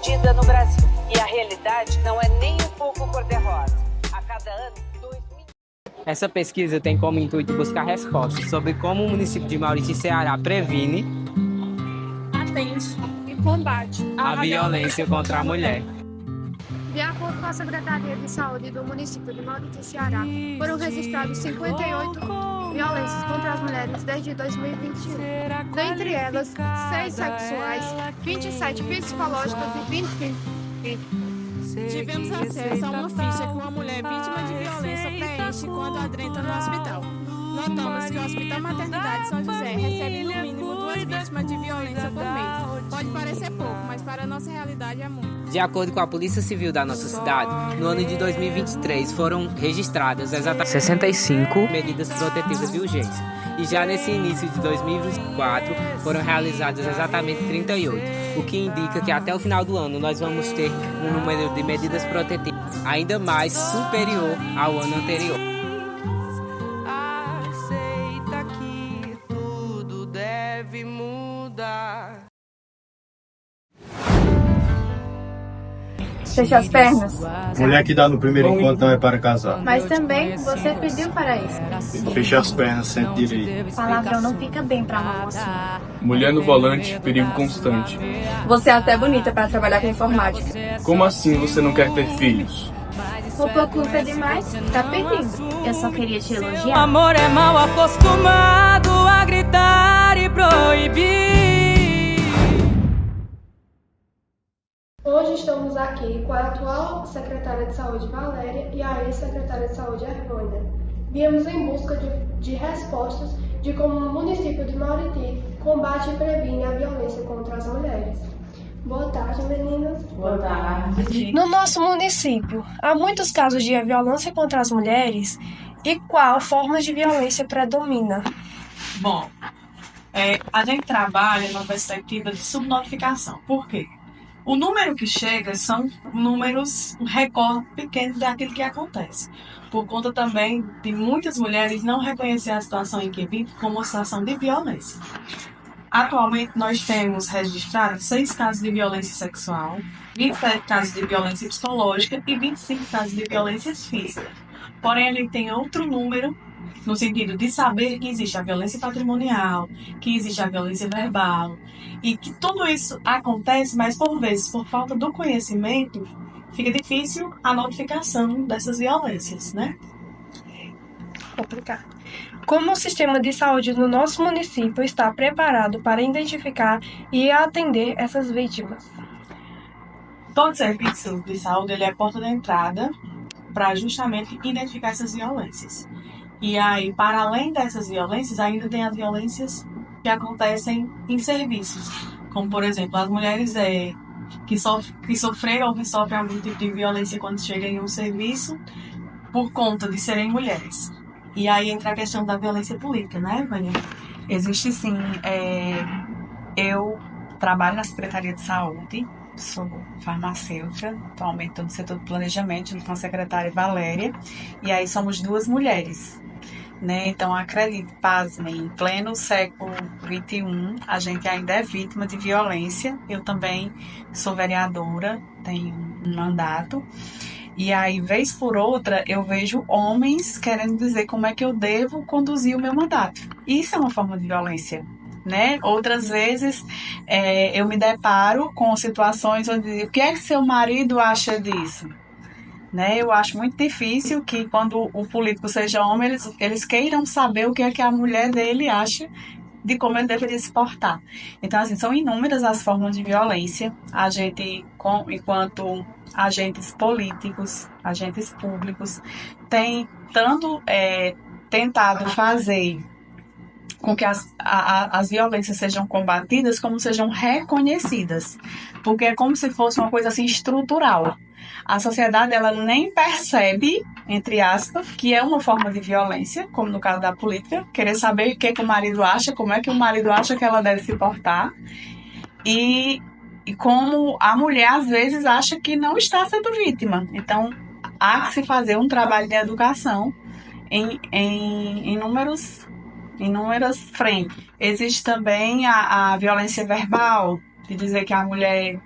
medida no Brasil. E a realidade não é nem um pouco cor-de-rosa. A cada ano, 2 mil... Essa pesquisa tem como intuito buscar respostas sobre como o município de Maurício, Ceará, previne, atende e combate a violência contra a mulher. De acordo com a Secretaria de Saúde do município de Maurício, Ceará, foram registrados 58 violências contra as mulheres desde 2021. Dentre elas, 6 sexuais, 27 psicológicas e 20 Tivemos acesso a uma ficha que uma mulher vítima de violência preenche quando adentra no hospital. Notamos que o Hospital Maternidade São José recebe no mínimo 2 vítimas de violência por mês. Pode parecer pouco, mas para a nossa realidade é muito. De acordo com a Polícia Civil da nossa cidade, no ano de 2023 foram registradas exatamente 65 medidas protetivas de urgência. E já nesse início de 2024 foram realizadas exatamente 38, o que indica que até o final do ano nós vamos ter um número de medidas protetivas ainda mais superior ao ano anterior. Aceita que tudo deve mudar. Feche as pernas. Mulher que dá no primeiro encontro não é para casar. Mas também você pediu para isso. Feche as pernas, sente direito. Palavrão não fica bem pra uma mocinha. Mulher no volante, perigo constante. Você é até bonita para trabalhar com informática. Como assim você não quer ter filhos? Roupa curta demais, tá pedindo. Eu só queria te O elogiar. amor é mal acostumado a gritar e proibir. Hoje estamos aqui com a atual secretária de Saúde, Valéria, e a ex-secretária de Saúde, Ervânia. Viemos em busca de respostas de como o município de Mauriti combate e previne a violência contra as mulheres. Boa tarde, meninas. Boa tarde. No nosso município, há muitos casos de violência contra as mulheres e qual forma de violência predomina? Bom, a gente trabalha na perspectiva de subnotificação. Por quê? O número que chega são números, um recorde pequeno daquilo que acontece. Por conta também de muitas mulheres não reconhecer a situação em que vivem como uma situação de violência. Atualmente, nós temos registrados 6 casos de violência sexual, 27 casos de violência psicológica e 25 casos de violência física. Porém, ele tem outro número no sentido de saber que existe a violência patrimonial, que existe a violência verbal, e que tudo isso acontece, mas por vezes, por falta do conhecimento, fica difícil a notificação dessas violências, né? Complicado. Como o sistema de saúde do nosso município está preparado para identificar e atender essas vítimas? Todo serviço de saúde ele é a porta de entrada para justamente identificar essas violências. E aí, para além dessas violências, ainda tem as violências que acontecem em serviços. Como, por exemplo, as mulheres que sofreram ou que sofrem algum tipo de violência quando chegam em um serviço por conta de serem mulheres. E aí entra a questão da violência política, né, Vânia? Existe sim. Eu trabalho na Secretaria de Saúde, sou farmacêutica, atualmente estou no setor de planejamento, junto com a secretária Valéria, e aí somos 2 mulheres, né? Então, acredite, pasmem, em pleno século XXI, a gente ainda é vítima de violência. Eu também sou vereadora, tenho um mandato, e aí, vez por outra, eu vejo homens querendo dizer como é que eu devo conduzir o meu mandato. Isso é uma forma de violência, né? Outras vezes, eu me deparo com situações onde o que é que seu marido acha disso? Né? Eu acho muito difícil que quando o político seja homem, eles queiram saber o que é que a mulher dele acha de como ele deveria se portar. Então, assim, são inúmeras as formas de violência. A gente, enquanto agentes políticos, agentes públicos, tem tanto tentado fazer com que as violências sejam combatidas como sejam reconhecidas. Porque é como se fosse uma coisa assim estrutural. A sociedade ela nem percebe, entre aspas, que é uma forma de violência, como no caso da política, querer saber o que o marido acha, como é que o marido acha que ela deve se portar. E como a mulher, às vezes, acha que não está sendo vítima. Então, há que se fazer um trabalho de educação em inúmeras frentes. Existe também a violência verbal, de dizer que a mulher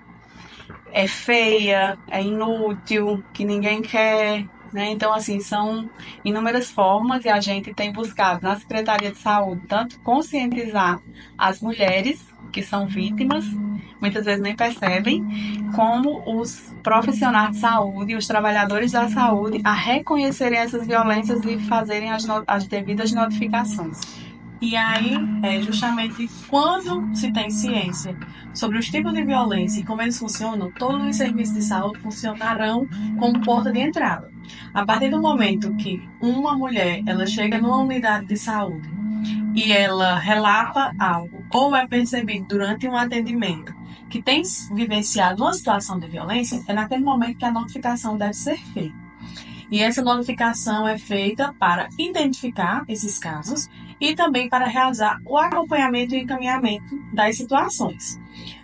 é feia, é inútil, que ninguém quer, né? Então, assim, são inúmeras formas e a gente tem buscado na Secretaria de Saúde tanto conscientizar as mulheres que são vítimas, muitas vezes nem percebem, como os profissionais de saúde, os trabalhadores da saúde, a reconhecerem essas violências e fazerem as devidas notificações. E aí, justamente quando se tem ciência sobre os tipos de violência e como eles funcionam, todos os serviços de saúde funcionarão como porta de entrada. A partir do momento que uma mulher ela chega numa unidade de saúde e ela relata algo ou é percebido durante um atendimento que tem vivenciado uma situação de violência, é naquele momento que a notificação deve ser feita. E essa notificação é feita para identificar esses casos e também para realizar o acompanhamento e encaminhamento das situações.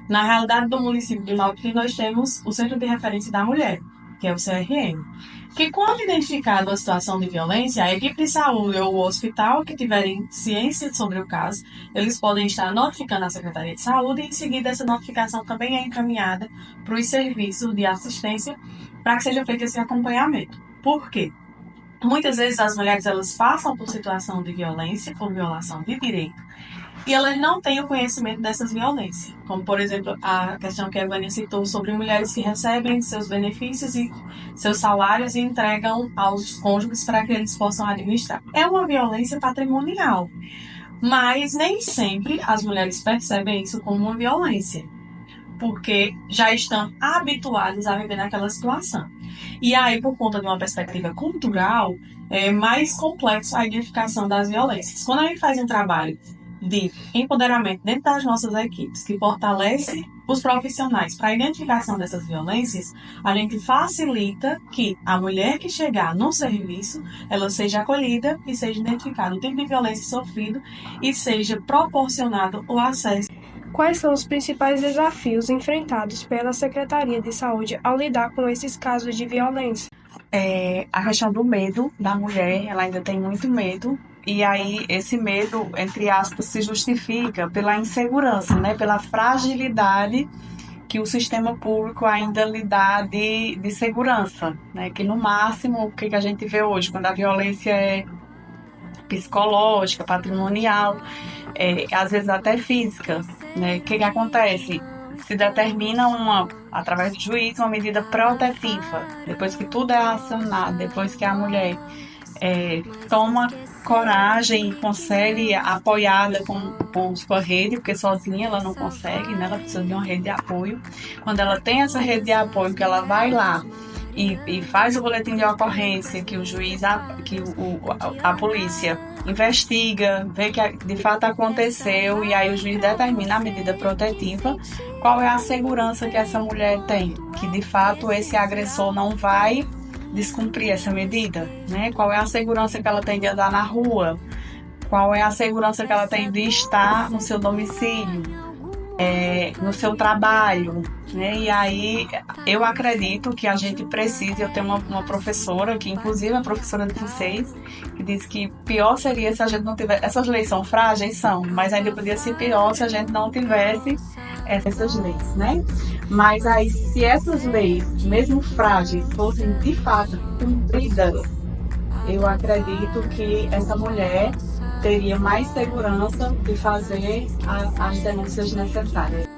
Na realidade do município de Mauti, nós temos o Centro de Referência da Mulher, que é o CRM, que quando identificada a situação de violência, a equipe de saúde ou o hospital que tiverem ciência sobre o caso, eles podem estar notificando a Secretaria de Saúde e em seguida essa notificação também é encaminhada para os serviços de assistência para que seja feito esse acompanhamento. Por quê? Muitas vezes as mulheres elas passam por situação de violência, por violação de direito, e elas não têm o conhecimento dessas violências. Como, por exemplo, a questão que a Vânia citou sobre mulheres que recebem seus benefícios e seus salários e entregam aos cônjuges para que eles possam administrar. É uma violência patrimonial, mas nem sempre as mulheres percebem isso como uma violência, porque já estão habituadas a viver naquela situação. E aí, por conta de uma perspectiva cultural, é mais complexo a identificação das violências. Quando a gente faz um trabalho de empoderamento dentro das nossas equipes, que fortalece os profissionais para a identificação dessas violências, a gente facilita que a mulher que chegar no serviço, ela seja acolhida e seja identificado o tipo de violência sofrido e seja proporcionado o acesso. Quais são os principais desafios enfrentados pela Secretaria de Saúde ao lidar com esses casos de violência? A questão do medo da mulher, ela ainda tem muito medo, e aí esse medo, entre aspas, se justifica pela insegurança, né? Pela fragilidade que o sistema público ainda lhe dá de segurança, né? Que no máximo, o que a gente vê hoje, quando a violência é psicológica, patrimonial, às vezes até física, né? O que acontece? Se determina através do juiz, uma medida protetiva, depois que tudo é acionado, depois que a mulher toma coragem e consegue, apoiada com sua rede, porque sozinha ela não consegue, né? Ela precisa de uma rede de apoio. Quando ela tem essa rede de apoio, que ela vai lá e faz o boletim de ocorrência, que o juiz, a polícia investiga, vê que de fato aconteceu, e aí o juiz determina a medida protetiva, qual é a segurança que essa mulher tem, que de fato esse agressor não vai descumprir essa medida, né? Qual é a segurança que ela tem de andar na rua, qual é a segurança que ela tem de estar no seu domicílio, no seu trabalho, né? E aí eu acredito que a gente precisa. Eu tenho uma professora, que inclusive é professora de vocês, que diz que pior seria se a gente não tivesse. Essas leis são frágeis, são, mas ainda podia ser pior se a gente não tivesse essas leis, né? Mas aí, se essas leis, mesmo frágeis, fossem de fato cumpridas, eu acredito que essa mulher teria mais segurança de fazer as denúncias necessárias.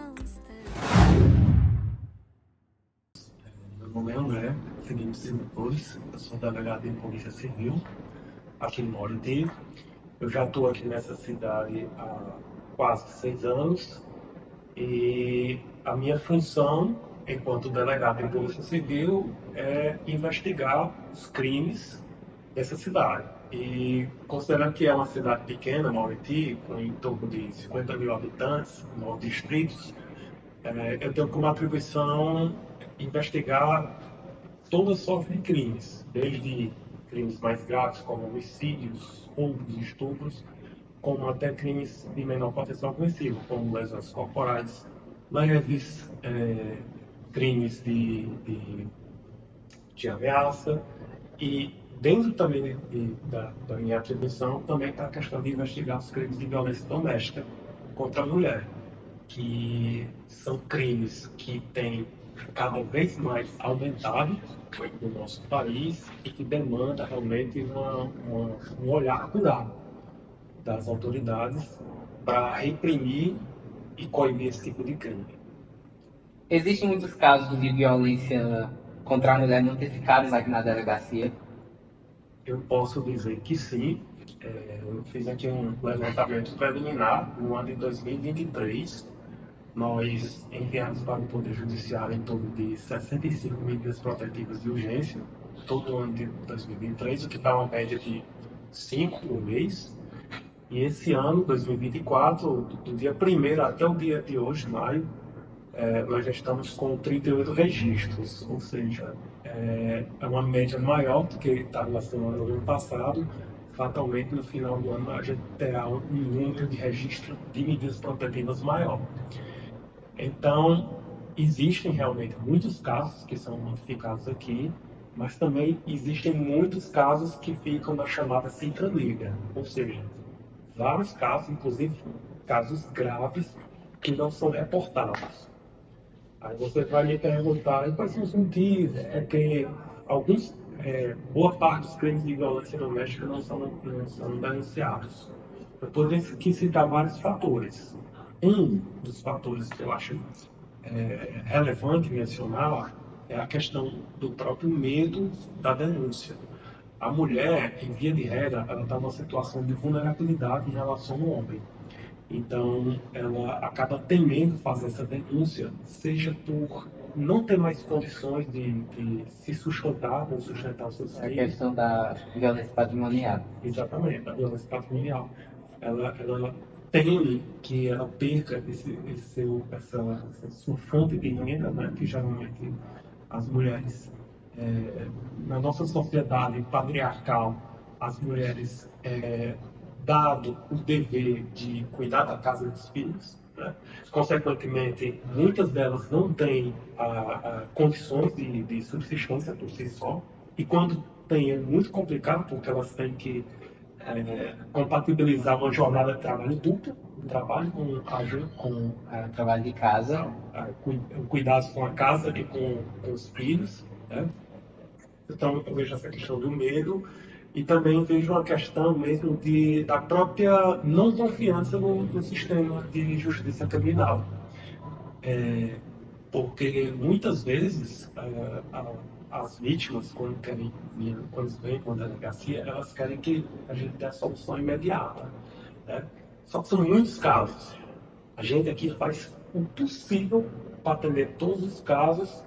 Meu nome é André, seguimos servidores, eu sou delegado em Polícia Civil, aqui em Mauti. Eu já estou aqui nessa cidade há quase 6 anos e a minha função, enquanto delegado em Polícia Civil, é investigar os crimes dessa cidade. E considerando que é uma cidade pequena, Mauti, com em torno de 50 mil habitantes, 9 distritos, eu tenho como atribuição investigar toda sorte de crimes, desde crimes mais graves, como homicídios, roubos, estupros, como até crimes de menor potencial ofensivo, como lesões corporais leves, crimes de ameaça. E dentro também da minha atribuição também está a questão de investigar os crimes de violência doméstica contra a mulher. que são crimes que têm cada vez mais aumentado no nosso país e que demanda realmente um olhar apurado das autoridades para reprimir e coibir esse tipo de crime. Existem muitos casos de violência contra a mulher notificados aqui na delegacia? Eu posso dizer que sim. Eu fiz aqui um levantamento preliminar no ano de 2023. Nós enviamos para o Poder Judiciário em torno de 65 medidas protetivas de urgência, todo o ano de 2023, o que dá uma média de 5 por mês. E esse ano, 2024, do dia 1º até o dia de hoje, maio, nós já estamos com 38 registros, ou seja, é uma média maior do que está relacionado ao ano passado. Fatalmente, no final do ano, a gente terá um número de registro de medidas protetivas maior. Então, existem realmente muitos casos que são notificados aqui, mas também existem muitos casos que ficam na chamada cifra negra, ou seja, vários casos, inclusive casos graves, que não são reportados. Aí você vai me perguntar, quais são os motivos? Porque boa parte dos crimes de violência doméstica não são denunciados. Eu poderia aqui citar vários fatores. Um dos fatores que eu acho relevante mencionar é a questão do próprio medo da denúncia. A mulher, em via de regra, ela está numa situação de vulnerabilidade em relação ao homem. Então, ela acaba temendo fazer essa denúncia, seja por não ter mais condições de se sustentar ou sustentar os seus filhos. A questão da violência patrimonial. Exatamente, a violência patrimonial. Ela teme que ela perca essa sua fonte de renda, né, que geralmente as mulheres, na nossa sociedade patriarcal, as mulheres, dado o dever de cuidar da casa dos filhos, né, consequentemente, muitas delas não têm condições de subsistência por si só, e quando tem é muito complicado, porque elas têm que compatibilizar uma jornada de trabalho dupla, trabalho com trabalho de casa, cuidados com a casa e com os filhos, né? Então eu vejo essa questão do medo e também vejo uma questão mesmo da própria não confiança no sistema de justiça criminal, porque muitas vezes as vítimas, quando vêm com a delegacia, elas querem que a gente dê a solução imediata, né? Só que são muitos casos. A gente aqui faz o possível para atender todos os casos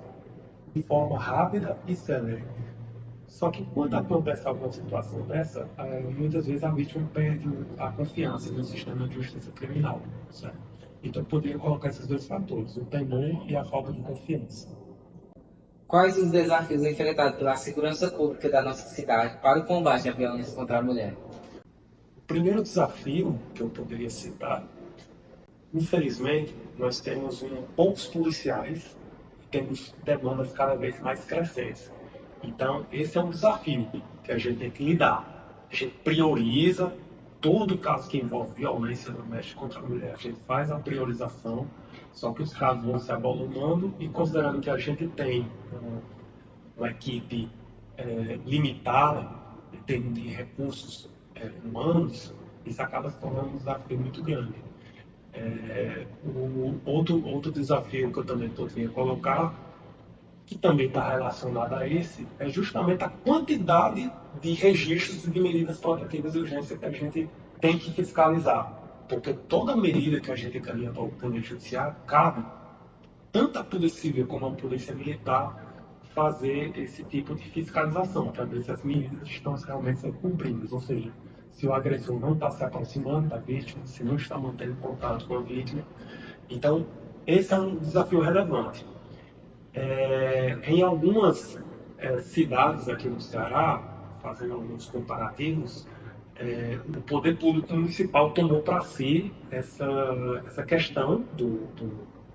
de forma rápida e célere. Só que quando acontece alguma situação dessa, muitas vezes a vítima perde a confiança no sistema de justiça criminal, certo? Então eu poderia colocar esses dois fatores, o temor e a falta de confiança. Quais os desafios enfrentados pela segurança pública da nossa cidade para o combate à violência contra a mulher? O primeiro desafio que eu poderia citar, infelizmente, nós temos poucos policiais e temos demandas cada vez mais crescentes. Então, esse é um desafio que a gente tem que lidar. A gente prioriza todo caso que envolve violência doméstica contra a mulher. A gente faz a priorização, só que os casos vão se avolumando e considerando que a gente tem uma equipe limitada em termos de recursos humanos, isso acaba se tornando um desafio muito grande. Outro desafio que eu também poderia colocar, que também está relacionado a esse, é justamente a quantidade de registros de medidas protetivas de urgência que a gente tem que fiscalizar. Porque toda medida que a gente encaminha para o Poder Judiciário, cabe tanto a Polícia Civil como a Polícia Militar fazer esse tipo de fiscalização, para ver se as medidas estão realmente sendo cumpridas. Ou seja, se o agressor não está se aproximando da vítima, se não está mantendo contato com a vítima. Então, esse é um desafio relevante. Em algumas cidades aqui no Ceará, fazendo alguns comparativos, o poder público municipal tomou para si essa questão do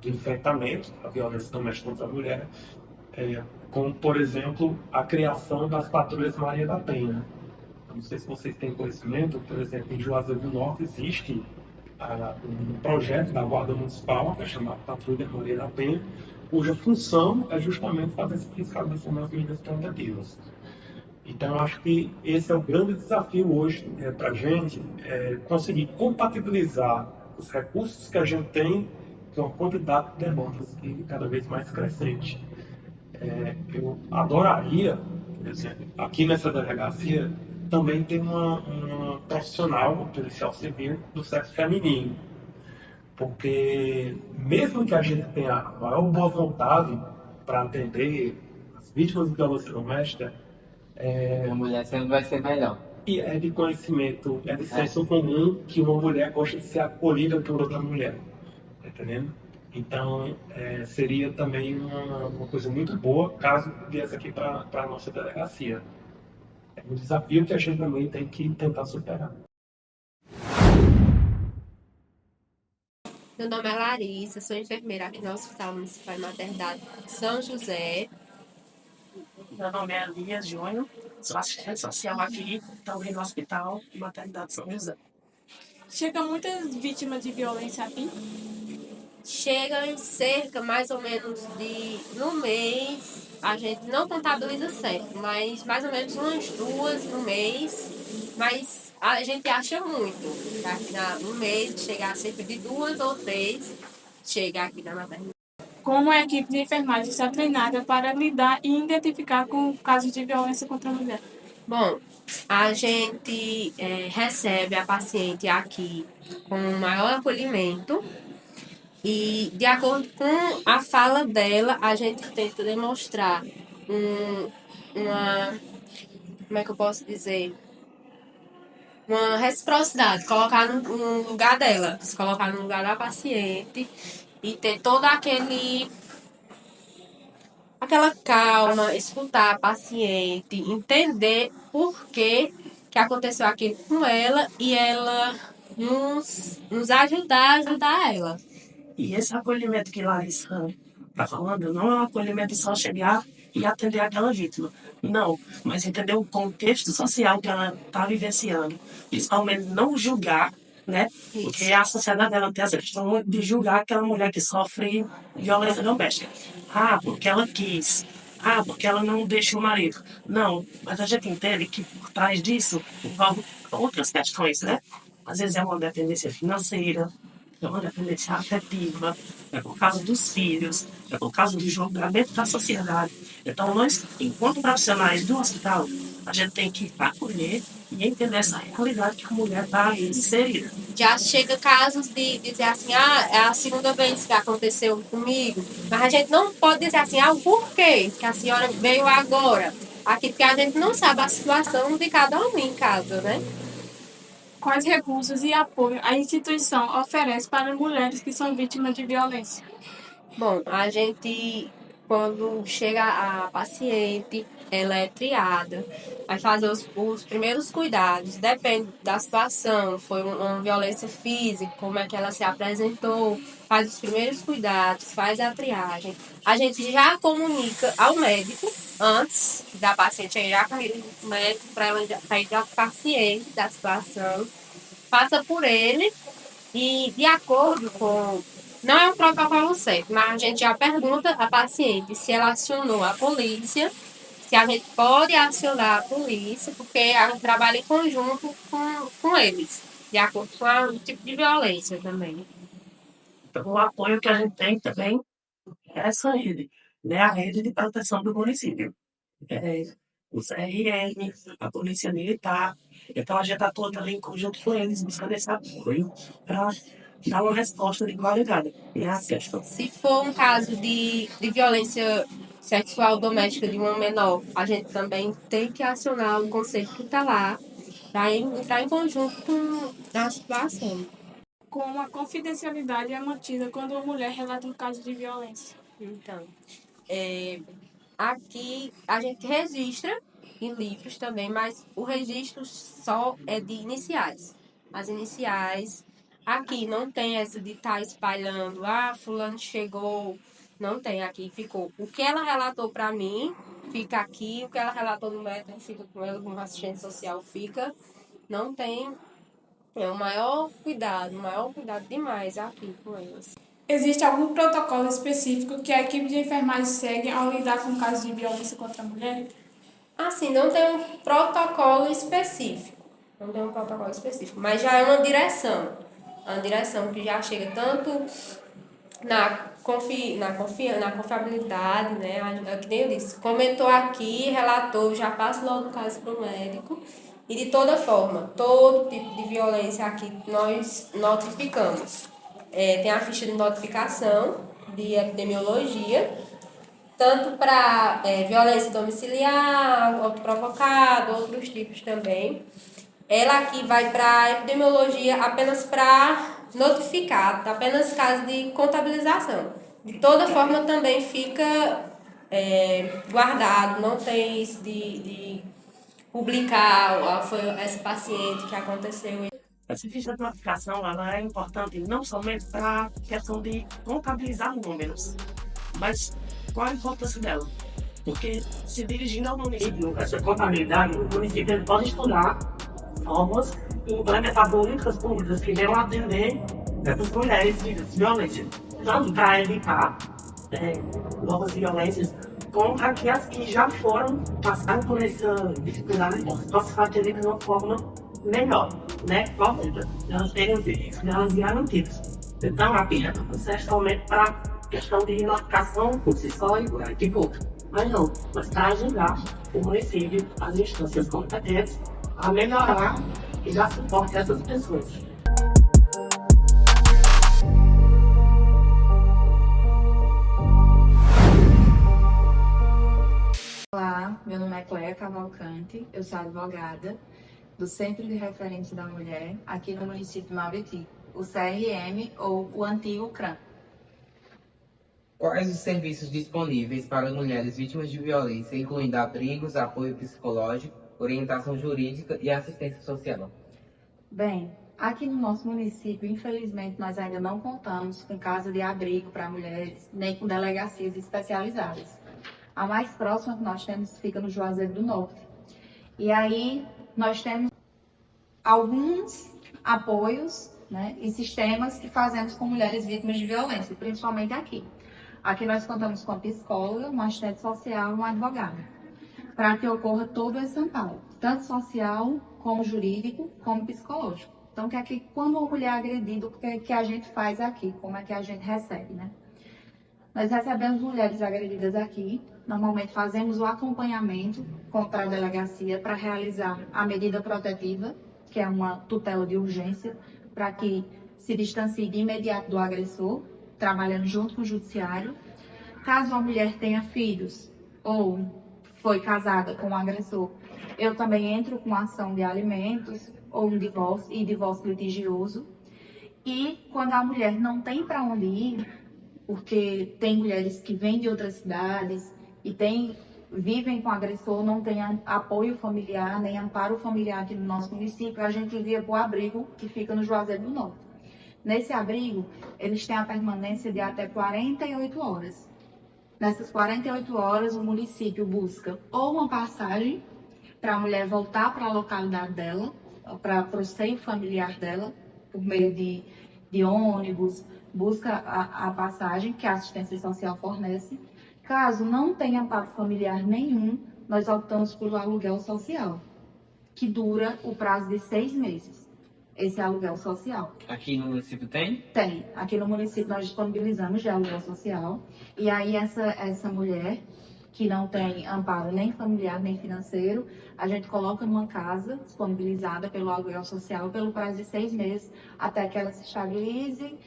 enfrentamento da violência doméstica contra a mulher, como, por exemplo, a criação das patrulhas Maria da Penha. Não sei se vocês têm conhecimento, por exemplo, em Juazeiro do Norte existe um projeto da Guarda Municipal, que é chamado Patrulha Maria da Penha, cuja função é justamente fazer essa fiscalização das medidas protetivas. Então, acho que esse é o grande desafio hoje para a gente, conseguir compatibilizar os recursos que a gente tem com a quantidade de demandas que cada vez mais crescente. Eu adoraria, por exemplo, aqui nessa delegacia, também tem uma profissional, um policial civil do sexo feminino. Porque mesmo que a gente tenha a maior boa vontade para atender as vítimas de violência doméstica, A mulher sempre vai ser melhor. e é de conhecimento, é de senso comum que uma mulher gosta de ser acolhida por outra mulher. Tá entendendo? Então, seria também uma coisa muito boa caso viesse aqui para a nossa delegacia. É um desafio que a gente também tem que tentar superar. Meu nome é Larissa, sou enfermeira aqui no Hospital Municipal de Maternidade São José. Meu nome é Elias Júnior, sou assistente social aqui, também no Hospital de Maternidade São José. Chegam muitas vítimas de violência aqui? Chegam em cerca, mais ou menos, no mês, a gente não contabiliza certo, mas mais ou menos umas 2 no mês, mas a gente acha muito. Tá? No mês, chegar a cerca de 2 ou 3, chega aqui na maternidade. Como a equipe de enfermagem está treinada para lidar e identificar com casos de violência contra a mulher? Bom, a gente recebe a paciente aqui com o maior acolhimento e, de acordo com a fala dela, a gente tenta demonstrar como é que eu posso dizer? Uma reciprocidade, colocar no lugar dela, se colocar no lugar da paciente e ter todo aquela calma, escutar a paciente, entender por que aconteceu aquilo com ela e ela nos ajudar a ajudar ela. E esse acolhimento que Larissa está falando não é um acolhimento de só chegar e atender aquela vítima. Não, mas entender o contexto social que ela está vivenciando. Principalmente não julgar, né? Isso. Porque a sociedade ela tem essa questão muito de julgar aquela mulher que sofre violência doméstica. Ah, porque ela quis. Ah, porque ela não deixa o marido. Não, mas a gente entende que por trás disso envolve outras questões, né? Às vezes é uma dependência financeira, é uma dependência afetiva, é por causa dos filhos, é por causa do julgamento da sociedade. Então, nós, enquanto profissionais do hospital, a gente tem que acolher e entender essa realidade que a mulher está inserida. Já chega casos de dizer assim, é a segunda vez que aconteceu comigo, mas a gente não pode dizer assim, o porquê que a senhora veio agora. Aqui, porque a gente não sabe a situação de cada um em casa, né? Quais recursos e apoio a instituição oferece para mulheres que são vítimas de violência? Bom, a gente, quando chega a paciente, ela é triada, vai fazer os primeiros cuidados, depende da situação, foi uma violência física, como é que ela se apresentou, faz os primeiros cuidados, faz a triagem. A gente já comunica ao médico, antes da paciente chegar com o médico, para ela sair da paciente, da situação, passa por ele e, de acordo com... Não é um protocolo certo, mas a gente já pergunta à paciente se ela acionou a polícia, se a gente pode acionar a polícia, porque a gente trabalha em conjunto com eles, de acordo com o tipo de violência também. Então, o apoio que a gente tem também é essa rede, né? A rede de proteção do município. O CRM, a Polícia Militar. Então, a gente atua também em conjunto com eles, buscando esse apoio para dar uma resposta de qualidade. Se for um caso de violência sexual doméstica de uma menor, a gente também tem que acionar o conselho tutelar para entrar em conjunto com a situação. Como a confidencialidade é mantida quando uma mulher relata um caso de violência? Então, aqui a gente registra em livros também, mas o registro só é de iniciais. As iniciais, aqui não tem essa de estar espalhando, fulano chegou, não tem, aqui ficou. O que ela relatou para mim, fica aqui, o que ela relatou no médico, fica com ela, com o assistente social, fica, não tem É o maior cuidado demais aqui com elas. Existe algum protocolo específico que a equipe de enfermagem segue ao lidar com casos de violência contra a mulher? Assim, não tem um protocolo específico. Não tem um protocolo específico, mas já é uma direção. É uma direção que já chega tanto na confiabilidade, né? Que nem eu disse. Comentou aqui, relatou, já passa logo o caso para o médico. E de toda forma, todo tipo de violência aqui nós notificamos. Tem a ficha de notificação de epidemiologia, tanto para violência domiciliar, autoprovocada, outros tipos também. Ela aqui vai para a epidemiologia apenas para notificar, apenas caso de contabilização. De toda forma, também fica guardado, não tem isso de publicar, foi essa paciente que aconteceu. Essa ficha de notificação ela é importante não somente para a questão de contabilizar números, mas qual a importância dela? Porque se dirigindo ao município, essa contabilidade, o município ele pode estudar formas e implementar políticas públicas que venham atender essas mulheres de violência, tanto para evitar novas violências, como para que as que já passaram por essa dificuldade possam ser atendidas de uma forma melhor, né? Correta. Elas terem os direitos delas garantidos. Então, a pena serve somente para questão de notificação por si só e por aqui pouco. Mas não, mas para ajudar o município, as instâncias competentes, a melhorar e dar suporte a essas pessoas. Olá, meu nome é Cléia Cavalcante, eu sou advogada do Centro de Referência da Mulher aqui no município de Mauriti, o CRM ou o antigo CRAM. Quais os serviços disponíveis para mulheres vítimas de violência, incluindo abrigos, apoio psicológico, orientação jurídica e assistência social? Bem, aqui no nosso município, infelizmente, nós ainda não contamos com casa de abrigo para mulheres, nem com delegacias especializadas. A mais próxima que nós temos fica no Juazeiro do Norte. E aí nós temos alguns apoios, né, e sistemas que fazemos com mulheres vítimas de violência, principalmente aqui. Aqui nós contamos com a psicóloga, uma assistente social e um advogado, para que ocorra todo esse amparo, tanto social, como jurídico, como psicológico. Então, que aqui, quando uma mulher é agredida, o que a gente faz aqui? Como é que a gente recebe, né? Nós recebemos mulheres agredidas aqui, normalmente fazemos o acompanhamento para a delegacia para realizar a medida protetiva, que é uma tutela de urgência, para que se distancie de imediato do agressor, trabalhando junto com o judiciário. Caso a mulher tenha filhos ou foi casada com o agressor, eu também entro com ação de alimentos ou um divórcio e divórcio litigioso. E quando a mulher não tem para onde ir, porque tem mulheres que vêm de outras cidades e vivem com o agressor, não tem apoio familiar, nem amparo familiar aqui no nosso município, a gente envia para o abrigo que fica no Juazeiro do Norte. Nesse abrigo, eles têm a permanência de até 48 horas. Nessas 48 horas, o município busca ou uma passagem para a mulher voltar para a localidade dela, para o seio familiar dela, por meio de ônibus, busca a passagem que a assistência social fornece. Caso não tenha amparo familiar nenhum, nós optamos por aluguel social, que dura o prazo de 6 meses. Esse aluguel social. Aqui no município tem? Tem. Aqui no município nós disponibilizamos de aluguel social. E aí essa mulher que não tem amparo nem familiar nem financeiro, a gente coloca numa casa disponibilizada pelo aluguel social pelo prazo de 6 meses, até que ela se estabilize,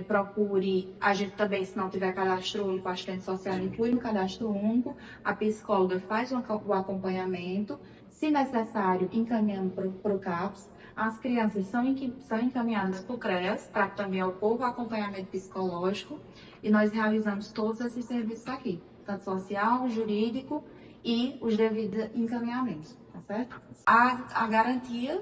procure, a gente também, se não tiver cadastro único, a assistente social inclui no cadastro único, a psicóloga faz o acompanhamento, se necessário, encaminhando para o CAPS. As crianças são encaminhadas para o CREAS, para que também ocorra o acompanhamento psicológico, e nós realizamos todos esses serviços aqui, tanto social, jurídico e os devidos encaminhamentos, tá certo? A garantia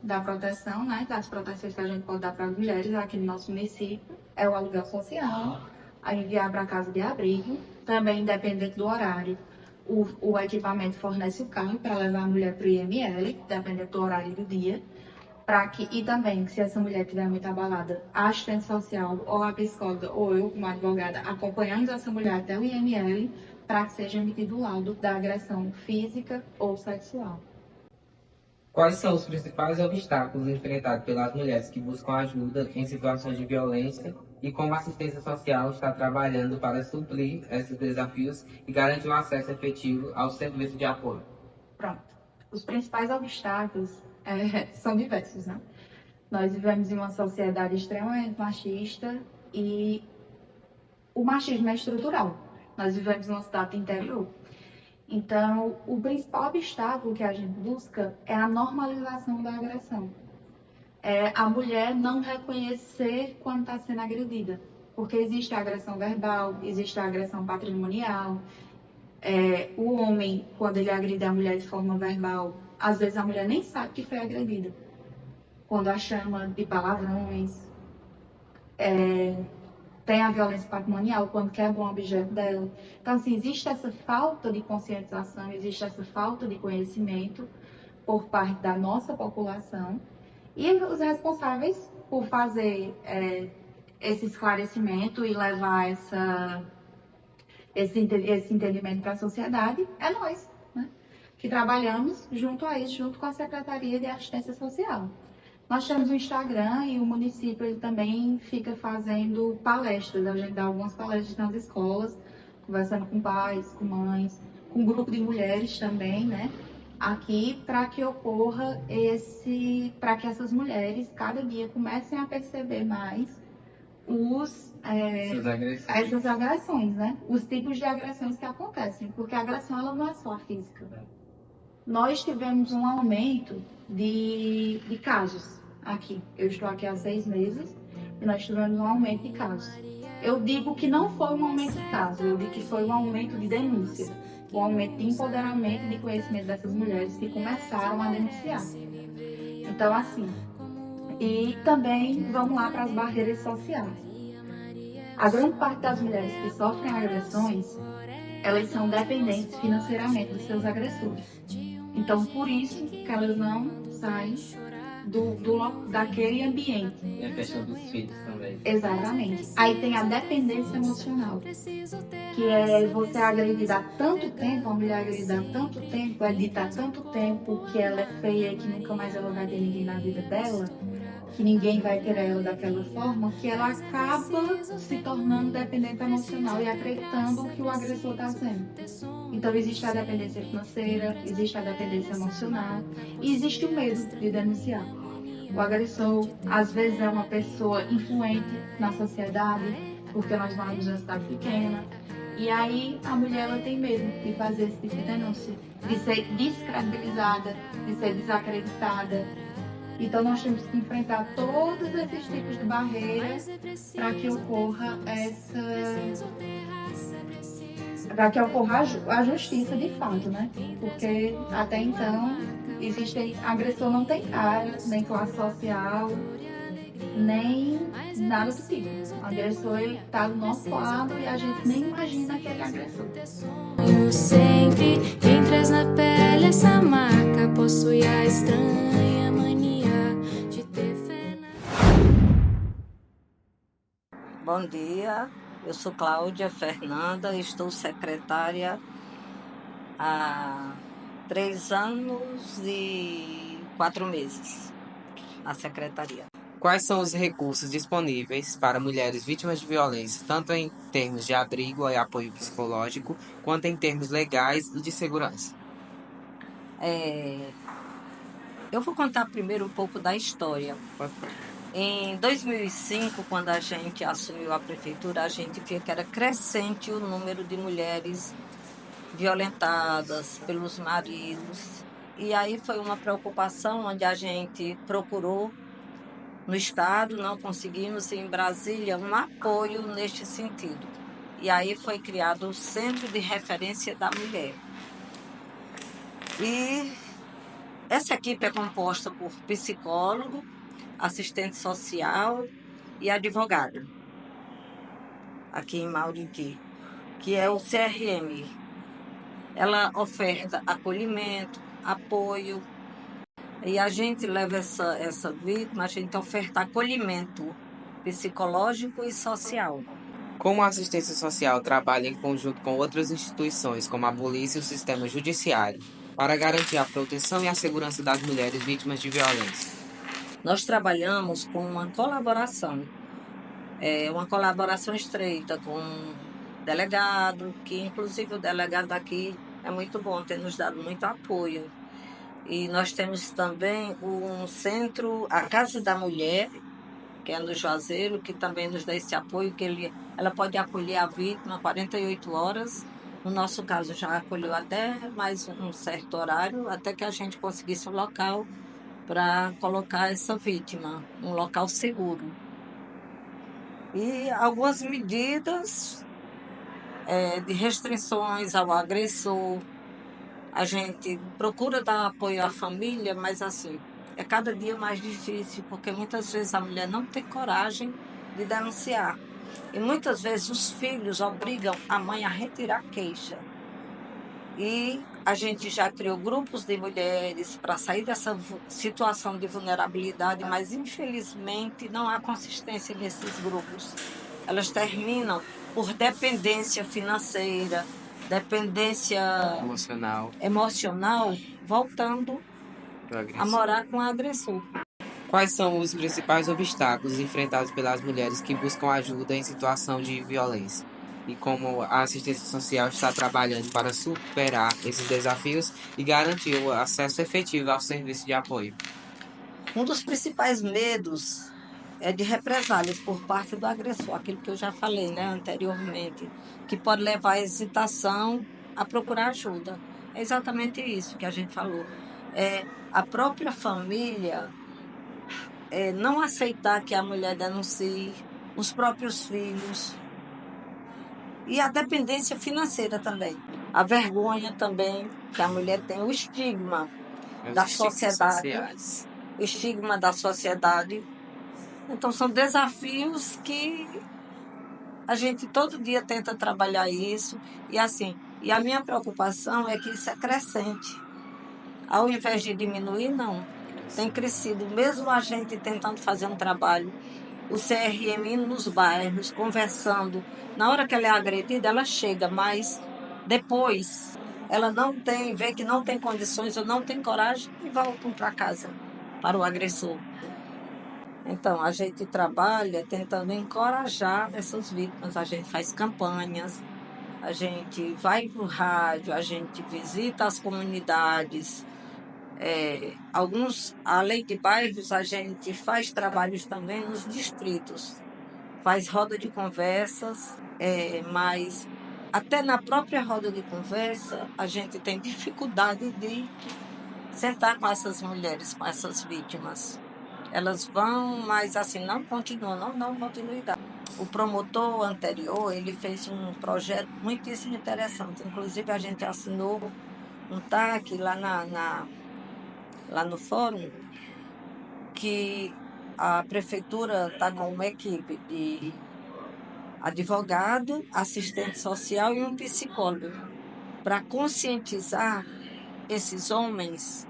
da proteção, né, das proteções que a gente pode dar para as mulheres aqui no nosso município, é o aluguel social, a enviar para a casa de abrigo, também independente do horário. O equipamento fornece o carro para levar a mulher para o IML, dependendo do horário do dia. E também, que se essa mulher estiver muito abalada, a assistente social ou a psicóloga ou eu, como advogada, acompanhando essa mulher até o IML para que seja emitido o laudo da agressão física ou sexual. Quais são os principais obstáculos enfrentados pelas mulheres que buscam ajuda em situações de violência e como a assistência social está trabalhando para suprir esses desafios e garantir um acesso efetivo ao serviço de apoio? Pronto. Os principais obstáculos são diversos, né? Nós vivemos em uma sociedade extremamente machista e o machismo é estrutural. Nós vivemos numa cidade interior. Então, o principal obstáculo que a gente busca é a normalização da agressão. É a mulher não reconhecer quando está sendo agredida. Porque existe a agressão verbal, existe a agressão patrimonial. O homem, quando ele agride a mulher de forma verbal, às vezes a mulher nem sabe que foi agredida. Quando a chama de palavrões. Tem a violência patrimonial, quando quebra um objeto dela. Então, assim, existe essa falta de conscientização, existe essa falta de conhecimento por parte da nossa população. E os responsáveis por fazer esse esclarecimento e levar esse entendimento para a sociedade é nós, né? Que trabalhamos junto a isso, junto com a Secretaria de Assistência Social. Nós temos o Instagram e o município ele também fica fazendo palestras. A gente dá algumas palestras nas escolas, conversando com pais, com mães, com um grupo de mulheres também, né? Aqui, para que ocorra para que essas mulheres, cada dia, comecem a perceber mais essas agressões, né? Os tipos de agressões que acontecem, porque a agressão ela não é só a física. Nós tivemos um aumento de casos aqui. Eu estou aqui há 6 meses e nós tivemos um aumento de casos. Eu digo que não foi um aumento de casos, eu digo que foi um aumento de denúncia, um aumento de empoderamento, de conhecimento dessas mulheres que começaram a denunciar. Então, assim, e também vamos lá para as barreiras sociais. A grande parte das mulheres que sofrem agressões, elas são dependentes financeiramente dos seus agressores. Então, por isso que elas não saem daquele ambiente. E a questão dos filhos também. Exatamente. Aí tem a dependência emocional, que é você agredir há tanto tempo, a mulher agredida há tanto tempo, é dita há tanto tempo que ela é feia e que nunca mais ela vai ter ninguém na vida dela, que ninguém vai querer ela daquela forma, que ela acaba se tornando dependente emocional e acreditando que o agressor está sendo. Então existe a dependência financeira, existe a dependência emocional e existe o medo de denunciar. O agressor, às vezes, é uma pessoa influente na sociedade, porque nós moramos em uma cidade pequena, e aí a mulher ela tem medo de fazer esse tipo de denúncia, de ser descredibilizada, de ser desacreditada. Então nós temos que enfrentar todos esses tipos de barreiras para que ocorra a justiça de fato, né? Porque até então agressor não tem cara, nem classe social, nem nada do tipo. O agressor está do nosso lado e a gente nem imagina aquele agressor. Sempre entras na pele essa marca, possui a estranha mania de ter fé na... Bom dia, eu sou Cláudia Fernanda, estou secretária há 3 anos e 4 meses na secretaria. Quais são os recursos disponíveis para mulheres vítimas de violência, tanto em termos de abrigo e apoio psicológico, quanto em termos legais e de segurança? Eu vou contar primeiro um pouco da história. Em 2005, quando a gente assumiu a prefeitura, a gente via que era crescente o número de mulheres violentadas pelos maridos. E aí foi uma preocupação onde a gente procurou no estado, não conseguimos, em Brasília, um apoio neste sentido. E aí foi criado o Centro de Referência da Mulher. E essa equipe é composta por psicólogo, assistente social e advogado, aqui em Mauriti, que é o CRM. Ela oferta acolhimento, apoio, E a gente leva essa vítima, a gente oferta acolhimento psicológico e social. Como a assistência social trabalha em conjunto com outras instituições, como a polícia e o sistema judiciário, para garantir a proteção e a segurança das mulheres vítimas de violência? Nós trabalhamos com uma colaboração estreita com o delegado, que inclusive o delegado aqui é muito bom, tem nos dado muito apoio. E nós temos também um centro, a Casa da Mulher, que é no Juazeiro, que também nos dá esse apoio, que ela pode acolher a vítima 48 horas. No nosso caso, já acolheu até mais um certo horário, até que a gente conseguisse um local para colocar essa vítima, um local seguro. E algumas medidas de restrições ao agressor. A gente procura dar apoio à família, mas assim, é cada dia mais difícil, porque muitas vezes a mulher não tem coragem de denunciar. E muitas vezes os filhos obrigam a mãe a retirar queixa. E a gente já criou grupos de mulheres para sair dessa situação de vulnerabilidade, mas infelizmente não há consistência nesses grupos. Elas terminam por dependência financeira, dependência emocional, voltando a morar com o agressor. Quais são os principais obstáculos enfrentados pelas mulheres que buscam ajuda em situação de violência? E como a assistência social está trabalhando para superar esses desafios e garantir o acesso efetivo ao serviço de apoio? Um dos principais medos é de represálias por parte do agressor, aquilo que eu já falei, né, anteriormente, que pode levar à hesitação a procurar ajuda. É exatamente isso que a gente falou. A própria família não aceitar que a mulher denuncie, os próprios filhos. E a dependência financeira também. A vergonha também, que a mulher tem, o estigma da sociedade. O estigma da sociedade. Então, são desafios que a gente todo dia tenta trabalhar isso. E assim, e a minha preocupação é que isso é crescente. Ao invés de diminuir, não. Tem crescido. Mesmo a gente tentando fazer um trabalho, o CRM indo nos bairros, conversando. Na hora que ela é agredida, ela chega, mas depois ela vê que não tem condições ou não tem coragem e volta para casa, para o agressor. Então, a gente trabalha tentando encorajar essas vítimas. A gente faz campanhas, a gente vai para o rádio, a gente visita as comunidades. Além de bairros, a gente faz trabalhos também nos distritos. Faz roda de conversas, mas até na própria roda de conversa, a gente tem dificuldade de sentar com essas mulheres, com essas vítimas. Elas vão, mas assim, não continuam, não dão continuidade. O promotor anterior, ele fez um projeto muitíssimo interessante. Inclusive, a gente assinou um TAC lá lá no fórum, que a prefeitura está com uma equipe de advogado, assistente social e um psicólogo para conscientizar esses homens,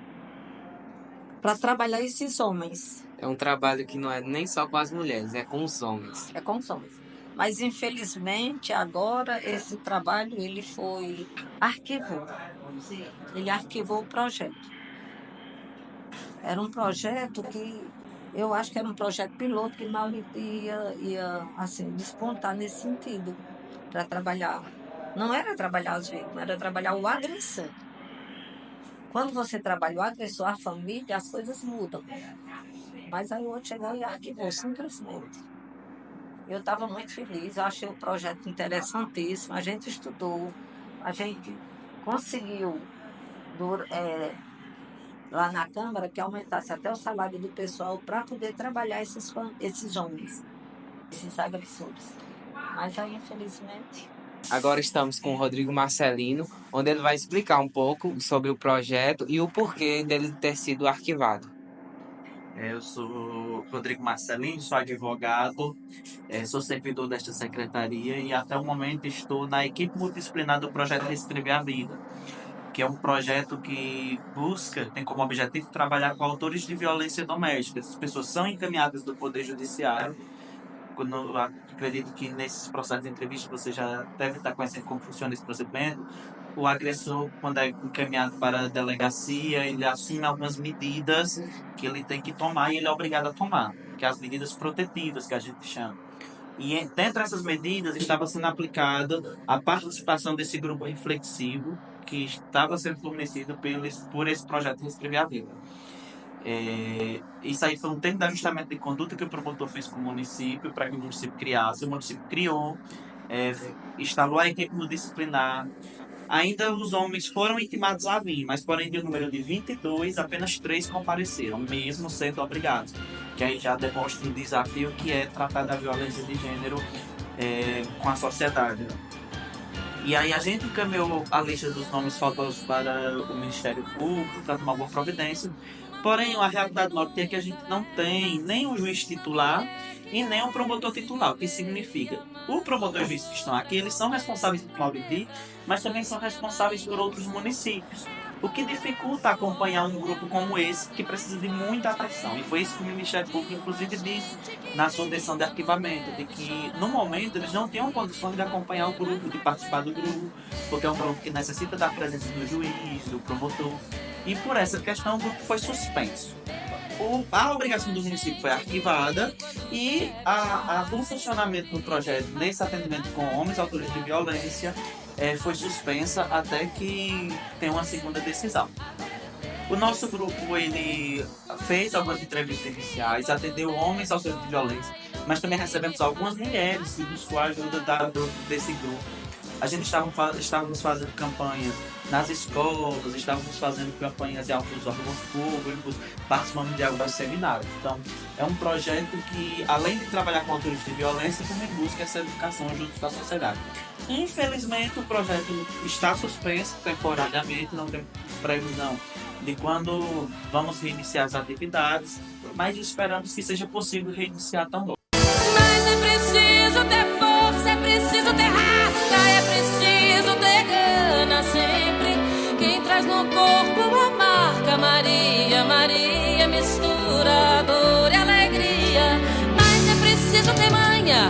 para trabalhar esses homens. É um trabalho que não é nem só com as mulheres, é com os homens. É com os homens. Mas, infelizmente, agora esse trabalho Ele arquivou o projeto. Era um projeto que eu acho que era um projeto piloto que mal ia assim, despontar nesse sentido, para trabalhar. Não era trabalhar as vítimas, era trabalhar o agressor. Quando você trabalha o agressor, a família, as coisas mudam. Mas aí o outro chegou e arquivou, simplesmente. Eu estava muito feliz, eu achei o projeto interessantíssimo, a gente estudou, a gente conseguiu lá na Câmara que aumentasse até o salário do pessoal para poder trabalhar esses homens, esses agressores. Mas aí, infelizmente... Agora estamos com o Rodrigo Marcelino, onde ele vai explicar um pouco sobre o projeto e o porquê dele ter sido arquivado. Eu sou Rodrigo Marcelino, sou advogado, sou servidor desta secretaria e até o momento estou na equipe multidisciplinar do projeto Reescrever a Vida. que é um projeto que tem como objetivo trabalhar com autores de violência doméstica. Essas pessoas são encaminhadas do Poder Judiciário. Eu acredito que nesses processos de entrevista você já deve estar conhecendo como funciona esse procedimento. O agressor, quando é encaminhado para a delegacia, ele assume algumas medidas que ele tem que tomar e ele é obrigado a tomar, que é as medidas protetivas que a gente chama. E dentro dessas medidas estava sendo aplicada a participação desse grupo reflexivo que estava sendo fornecido por esse projeto Reescrever a Vida. Isso aí foi um termo de ajustamento de conduta que o promotor fez com o município para que o município criasse. O município criou, instalou a equipe multidisciplinar. Ainda os homens foram intimados a vir, mas porém do número de 22, apenas 3 compareceram, mesmo sendo obrigados. Que aí já demonstra um desafio que é tratar da violência de gênero com a sociedade. E aí a gente encaminhou a lista dos nomes faltosos para o Ministério Público para tomar alguma providência. Porém, a realidade nota é que a gente não tem nem um juiz titular e nem um promotor titular, o que significa o promotor e o juiz que estão aqui, eles são responsáveis por Mauriti, mas também são responsáveis por outros municípios, o que dificulta acompanhar um grupo como esse, que precisa de muita atenção. E foi isso que o Ministério Público, inclusive, disse na sua decisão de arquivamento, de que, no momento, eles não tinham condições de acompanhar o grupo, de participar do grupo, porque é um grupo que necessita da presença do juiz, do promotor, e por essa questão o grupo foi suspenso. A obrigação do município foi arquivada e o funcionamento do projeto nesse atendimento com homens autores de violência foi suspensa até que tenha uma segunda decisão. O nosso grupo ele fez algumas entrevistas iniciais, atendeu homens autores de violência, mas também recebemos algumas mulheres que buscou a ajuda desse grupo. A gente estávamos fazendo campanhas nas escolas, estávamos fazendo campanhas em alguns órgãos públicos, participando de alguns seminários. Então, é um projeto que, além de trabalhar com autores de violência, também busca essa educação junto da sociedade. Infelizmente, o projeto está suspenso temporariamente, não temos previsão de quando vamos reiniciar as atividades, mas esperamos que seja possível reiniciar tão logo. Mas é preciso ter força, é preciso ter raça, é preciso ter gana sempre. Quem traz no corpo a marca Maria, Maria mistura dor e alegria. Mas é preciso ter manha,